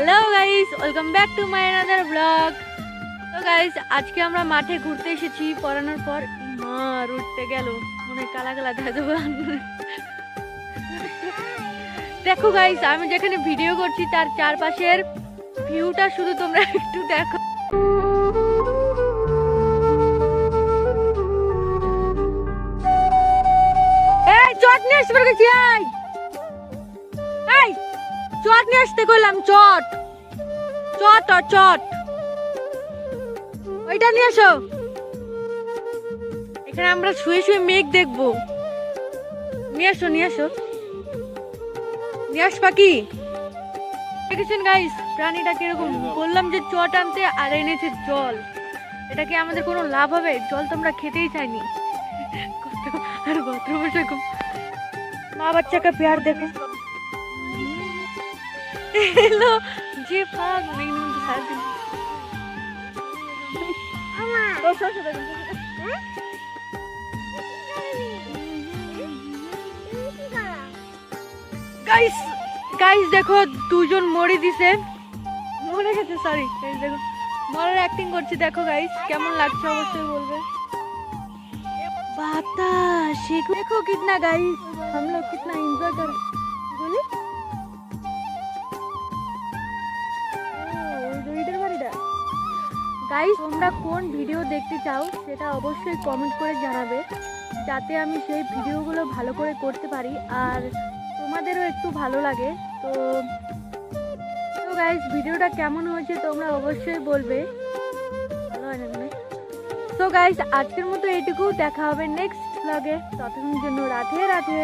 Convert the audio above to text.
Hello guys, welcome back to my another blog. তো guys, আজকে আমরা মাঠে ঘুরতে এসেছি পড়ানোর পর। উঠতে গেল মনে কালা কালা দেখা যাবে। দেখো গাইস, আমি যেখানে ভিডিও করছি তার চারপাশের ভিউটা শুধু তোমরা একটু দেখো। এই চট নিয়ে আসতে পেরেছি। এই চট নিয়ে আসতে কইলাম, চট চট চট ওইটা নিয়ে আসো। এখানে আমরা শুয়ে শুয়ে মেঘ দেখবো। নিয়ে আসো নিয়ে আসো নিয়ে আসবা কি? দেখেছেন গাইস প্রাণীটা কিরকম? বললাম যে চট আনতে আর এনেছে জল। এটা কি আমাদের কোনো লাভ হবে? জল তো আমরা খেতেই চাইনি। আর বাথরুমে দেখুন মা বাচ্চা কা প্যার দেখো। हेलो जी भाग नहीं नहीं दिखा दे। तो सोचो देखो गाइस गाइस देखो দুজন মরে দিছে, মরে গেছে। সরি গাইস, দেখো মরার অ্যাক্টিং করছি। দেখো গাইস কেমন লাগছে অবশ্যই বলবে। বাতাস देखो कितना गाइस, हम लोग कितना एंजॉय कर बोले। গাইস তোমরা কোন ভিডিও দেখতে চাও সেটা অবশ্যই কমেন্ট করে জানাবে, যাতে আমি সেই ভিডিওগুলো ভালো করে করতে পারি আর তোমাদেরও একটু ভালো লাগে। তো তো গাইস ভিডিওটা কেমন হয়েছে তোমরা অবশ্যই বলবে। ভালো হয় না? তো গাইস আজকের মতো এইটুকু, দেখা হবে নেক্সট ব্লগে। ততক্ষণের জন্য রাধে রাধে।